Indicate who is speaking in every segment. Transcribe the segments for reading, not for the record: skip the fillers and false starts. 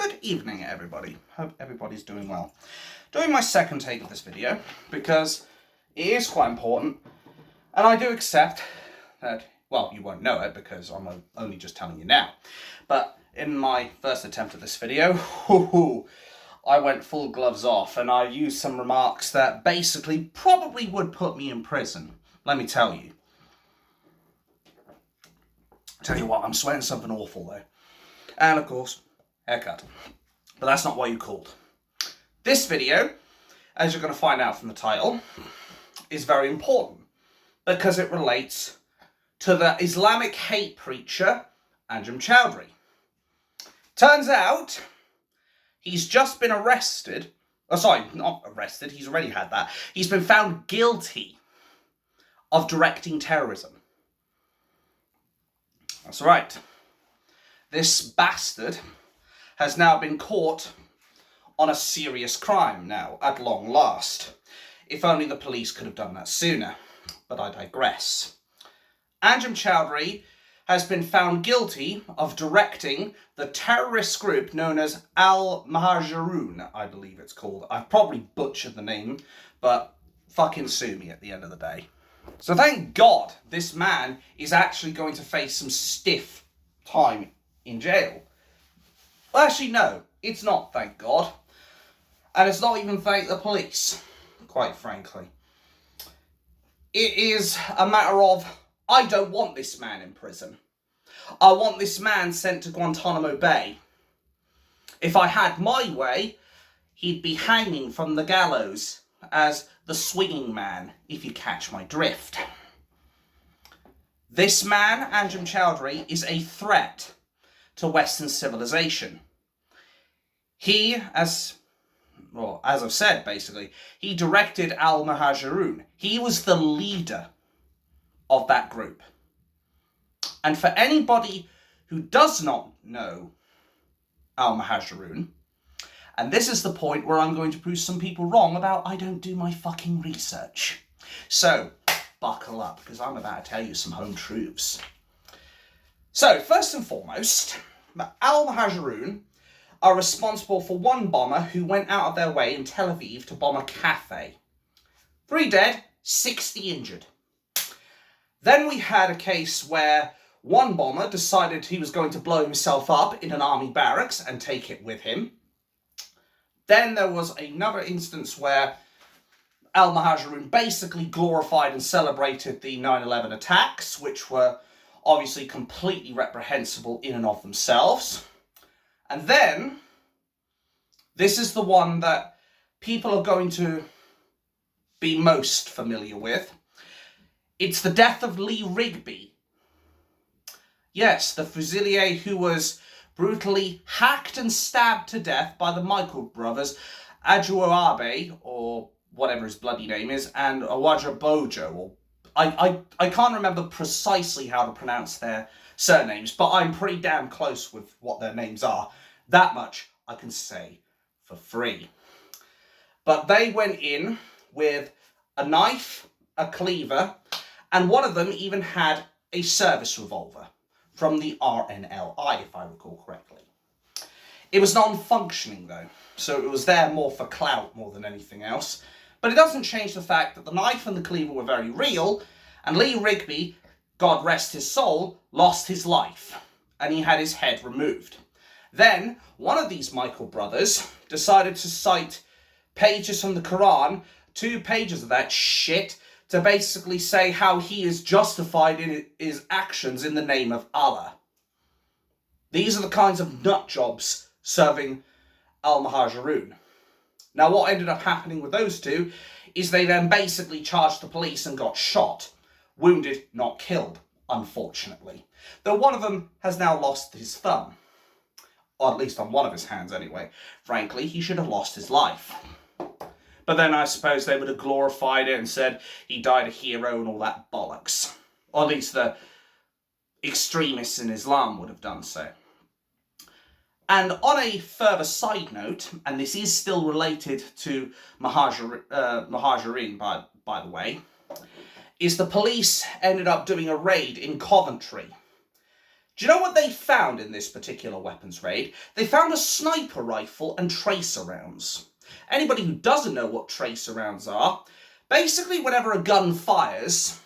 Speaker 1: Good evening, everybody. Hope everybody's doing well. Doing my second take of this video because it is quite important, and I do accept that, well, you won't know it because I'm only just telling you now, but in my first attempt at this video, I went full gloves off and I used some remarks that basically probably would put me in prison. Let me tell you. Tell you what, I'm sweating something awful though. And of course, haircut. But that's not what you called. This video, as you're going to find out from the title, is very important because it relates to the Islamic hate preacher, Anjem Choudary. Turns out, he's just been arrested. Oh, sorry, not arrested, he's already had that. He's been found guilty of directing terrorism. That's right. This bastard has now been caught on a serious crime now, at long last. If only the police could have done that sooner, but I digress. Anjem Choudary has been found guilty of directing the terrorist group known as Al-Muhajirun, I believe it's called. I've probably butchered the name, but fucking sue me at the end of the day. So thank God this man is actually going to face some stiff time in jail. Well, actually, no, it's not, thank God. And it's not even thank the police, quite frankly. It is a matter of, I don't want this man in prison. I want this man sent to Guantanamo Bay. If I had my way, he'd be hanging from the gallows as the swinging man, if you catch my drift. This man, Anjem Choudary, is a threat to Western civilization. He, as I've said, basically, he directed Al-Muhajirun. He was the leader of that group. And for anybody who does not know Al-Muhajirun, and this is the point where I'm going to prove some people wrong about I don't do my fucking research. So, buckle up, because I'm about to tell you some home truths. So, first and foremost, Al-Muhajirun are responsible for one bomber who went out of their way in Tel Aviv to bomb a cafe. 3 dead, 60 injured. Then we had a case where one bomber decided he was going to blow himself up in an army barracks and take it with him. Then there was another instance where Al-Muhajirun basically glorified and celebrated the 9/11 attacks, which were obviously completely reprehensible in and of themselves. And then, this is the one that people are going to be most familiar with. It's the death of Lee Rigby. Yes, the Fusilier who was brutally hacked and stabbed to death by the Michael brothers, Ajuoabe, or whatever his bloody name is, and Awajabojo, or I can't remember precisely how to pronounce their surnames, but I'm pretty damn close with what their names are. That much I can say for free. But they went in with a knife, a cleaver, and one of them even had a service revolver from the RNLI, if I recall correctly. It was non-functioning though, so it was there more for clout more than anything else. But it doesn't change the fact that the knife and the cleaver were very real, and Lee Rigby, God rest his soul, lost his life, and he had his head removed. Then, one of these Michael brothers decided to cite pages from the Quran, 2 pages of that shit, to basically say how he is justified in his actions in the name of Allah. These are the kinds of nut jobs serving Al-Muhajirun. Now, what ended up happening with those two is they then basically charged the police and got shot. Wounded, not killed, unfortunately. Though one of them has now lost his thumb. Or at least on one of his hands anyway. Frankly, he should have lost his life. But then I suppose they would have glorified it and said he died a hero and all that bollocks. Or at least the extremists in Islam would have done so. And on a further side note, and this is still related to Muhajirin, by the way, is the police ended up doing a raid in Coventry Do you know what they found in this particular weapons raid? They found a sniper rifle and tracer rounds. Anybody who doesn't know what tracer rounds are, basically whenever a gun fires,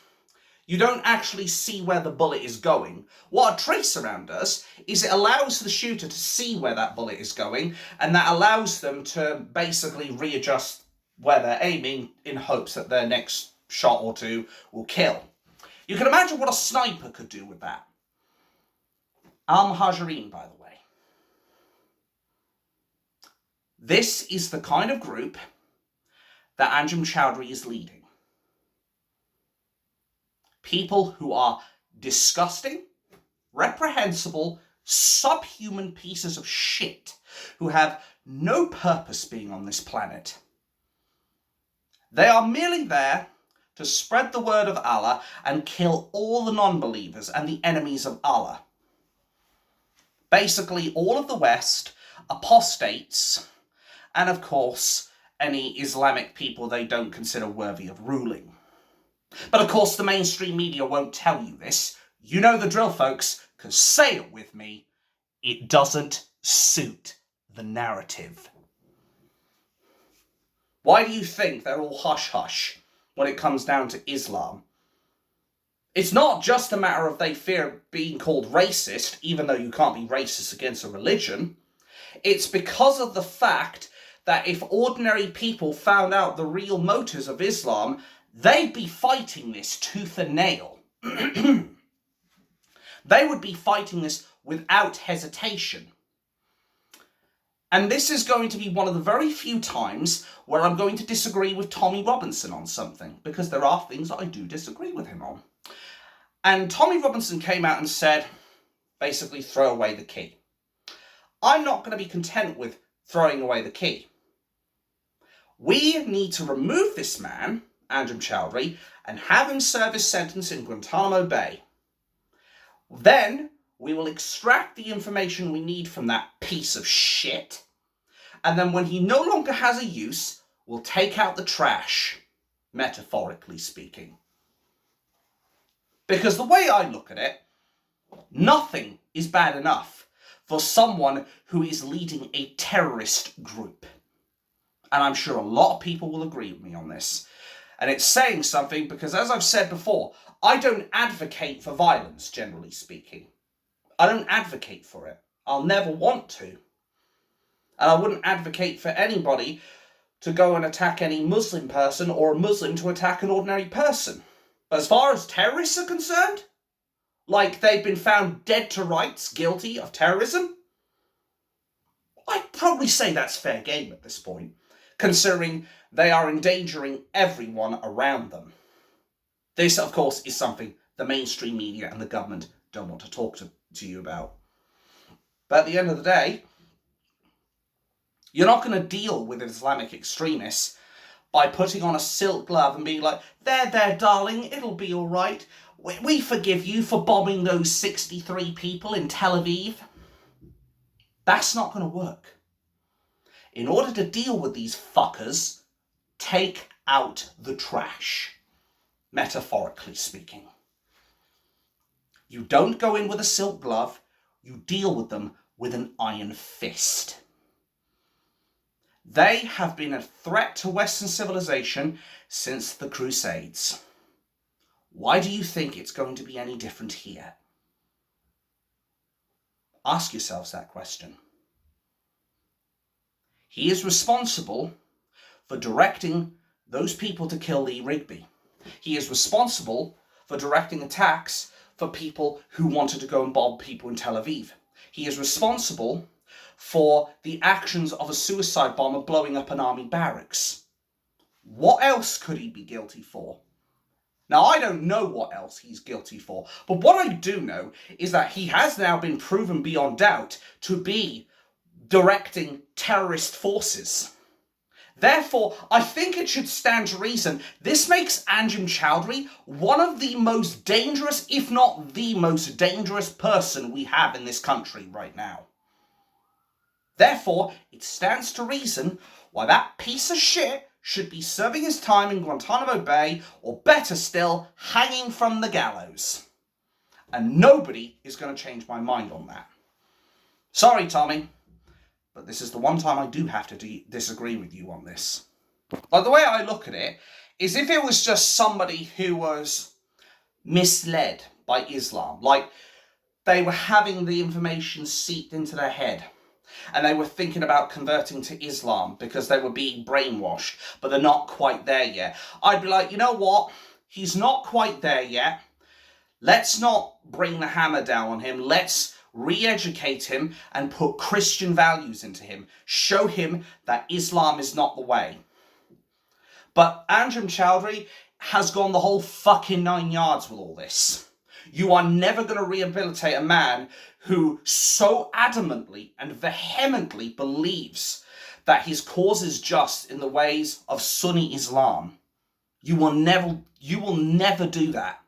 Speaker 1: you don't actually see where the bullet is going. What a tracer round does is it allows the shooter to see where that bullet is going, and that allows them to basically readjust where they're aiming in hopes that their next shot or two will kill. You can imagine what a sniper could do with that. Al-Muhajirin, by the way. This is the kind of group that Anjem Choudary is leading. People who are disgusting, reprehensible, subhuman pieces of shit who have no purpose being on this planet. They are merely there to spread the word of Allah and kill all the non-believers and the enemies of Allah. Basically, all of the West, apostates, and of course, any Islamic people they don't consider worthy of ruling. But of course, the mainstream media won't tell you this. You know the drill, folks, because say it with me, it doesn't suit the narrative. Why do you think they're all hush-hush when it comes down to Islam? It's not just a matter of they fear being called racist, even though you can't be racist against a religion. It's because of the fact that if ordinary people found out the real motives of Islam, they'd be fighting this tooth and nail. They would be fighting this without hesitation. And this is going to be one of the very few times where I'm going to disagree with Tommy Robinson on something, because there are things that I do disagree with him on. And Tommy Robinson came out and said, basically, throw away the key. I'm not going to be content with throwing away the key. We need to remove this man, Anjem Choudary, and have him serve his sentence in Guantanamo Bay. Then we will extract the information we need from that piece of shit, and then when he no longer has a use, we'll take out the trash, metaphorically speaking. Because the way I look at it, nothing is bad enough for someone who is leading a terrorist group. And I'm sure a lot of people will agree with me on this. And it's saying something because, as I've said before, I don't advocate for violence, generally speaking. I don't advocate for it. I'll never want to. And I wouldn't advocate for anybody to go and attack any Muslim person or a Muslim to attack an ordinary person. But as far as terrorists are concerned, like they've been found dead to rights, guilty of terrorism, I'd probably say that's fair game at this point, considering they are endangering everyone around them. This, of course, is something the mainstream media and the government don't want to talk to you about. But at the end of the day, you're not going to deal with Islamic extremists by putting on a silk glove and being like, there, darling, it'll be all right. We forgive you for bombing those 63 people in Tel Aviv. That's not going to work. In order to deal with these fuckers, take out the trash, metaphorically speaking. You don't go in with a silk glove, you deal with them with an iron fist. They have been a threat to Western civilization since the Crusades. Why do you think it's going to be any different here? Ask yourselves that question. He is responsible for directing those people to kill Lee Rigby. He is responsible for directing attacks for people who wanted to go and bomb people in Tel Aviv. He is responsible for the actions of a suicide bomber blowing up an army barracks. What else could he be guilty for? Now, I don't know what else he's guilty for, but what I do know is that he has now been proven beyond doubt to be directing terrorist forces. Therefore, I think it should stand to reason this makes Anjem Choudary one of the most dangerous, if not the most dangerous person we have in this country right now. Therefore, it stands to reason why that piece of shit should be serving his time in Guantanamo Bay, or better still, hanging from the gallows. And nobody is going to change my mind on that. Sorry, Tommy, but this is the one time I do have to disagree with you on this. Like, the way I look at it is, if it was just somebody who was misled by Islam, like they were having the information seeped into their head and they were thinking about converting to Islam because they were being brainwashed, but they're not quite there yet, I'd be like, you know what? He's not quite there yet. Let's not bring the hammer down on him. Let's re-educate him and put Christian values into him. Show him that Islam is not the way. But Anjem Choudary has gone the whole fucking 9 yards with all this. You are never going to rehabilitate a man who so adamantly and vehemently believes that his cause is just in the ways of Sunni Islam. You will never do that.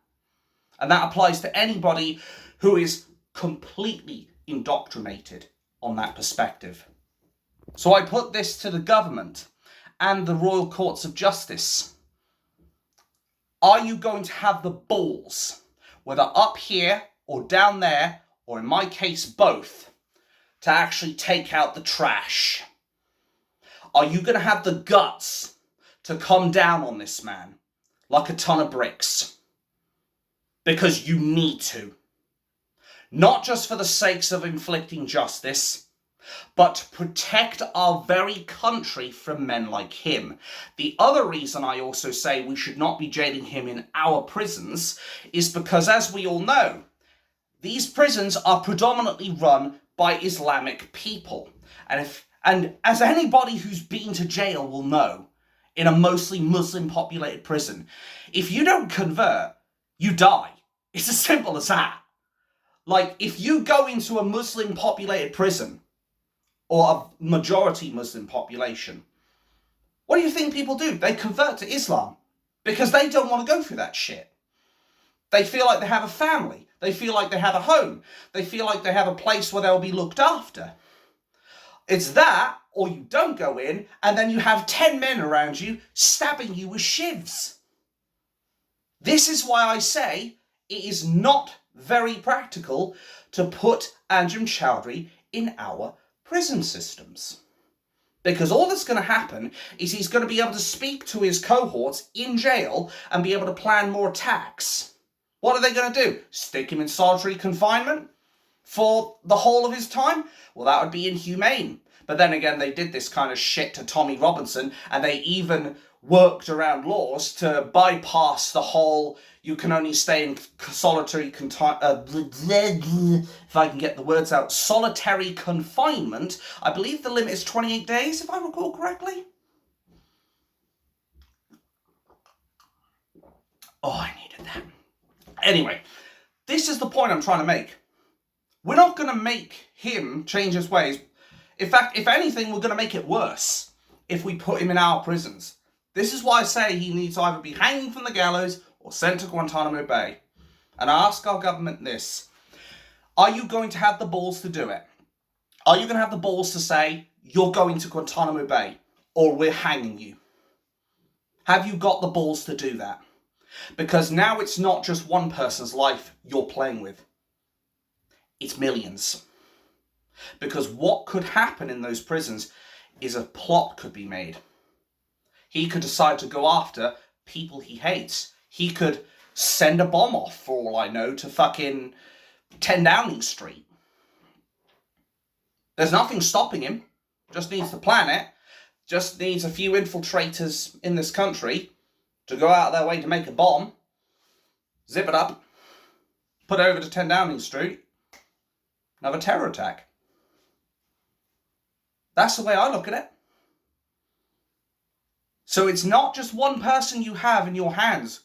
Speaker 1: And that applies to anybody who is completely indoctrinated on that perspective. So I put this to the government and the Royal Courts of Justice. Are you going to have the balls, whether up here or down there, or in my case both, to actually take out the trash? Are you going to have the guts to come down on this man like a ton of bricks? Because you need to. Not just for the sakes of inflicting justice, but to protect our very country from men like him. The other reason I also say we should not be jailing him in our prisons is because, as we all know, these prisons are predominantly run by Islamic people. And as anybody who's been to jail will know, in a mostly Muslim populated prison, if you don't convert, you die. It's as simple as that. Like, if you go into a Muslim populated prison, or a majority Muslim population, what do you think people do? They convert to Islam because they don't want to go through that shit. They feel like they have a family. They feel like they have a home. They feel like they have a place where they'll be looked after. It's that, or you don't go in, and then you have 10 men around you stabbing you with shivs. This is why I say it is not very practical to put Anjem Choudary in our prison systems. Because all that's going to happen is he's going to be able to speak to his cohorts in jail and be able to plan more attacks. What are they going to do? Stick him in solitary confinement for the whole of his time? Well, that would be inhumane. But then again, they did this kind of shit to Tommy Robinson, and they even worked around laws to bypass the whole you can only stay in solitary if I can get the words out, solitary confinement. I believe the limit is 28 days, if I recall correctly. Oh, I needed that. Anyway, this is the point I'm trying to make. We're not going to make him change his ways. In fact, if anything, we're going to make it worse if we put him in our prisons. This is why I say he needs to either be hanging from the gallows or sent to Guantanamo Bay. And I ask our government this. Are you going to have the balls to do it? Are you going to have the balls to say, you're going to Guantanamo Bay, or we're hanging you? Have you got the balls to do that? Because now it's not just one person's life you're playing with. It's millions. Because what could happen in those prisons is a plot could be made. He could decide to go after people he hates. He could send a bomb off, for all I know, to fucking 10 Downing Street. There's nothing stopping him. Just needs to plan it. Just needs a few infiltrators in this country to go out of their way to make a bomb. Zip it up. Put it over to 10 Downing Street. And have a terror attack. That's the way I look at it. So it's not just one person you have in your hands.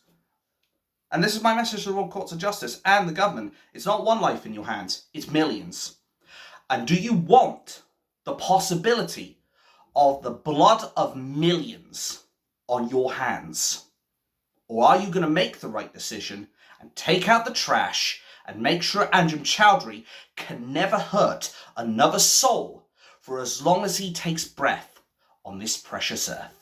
Speaker 1: And this is my message to the Royal Courts of Justice and the government. It's not one life in your hands. It's millions. And do you want the possibility of the blood of millions on your hands? Or are you going to make the right decision and take out the trash and make sure Anjem Choudary can never hurt another soul for as long as he takes breath on this precious earth?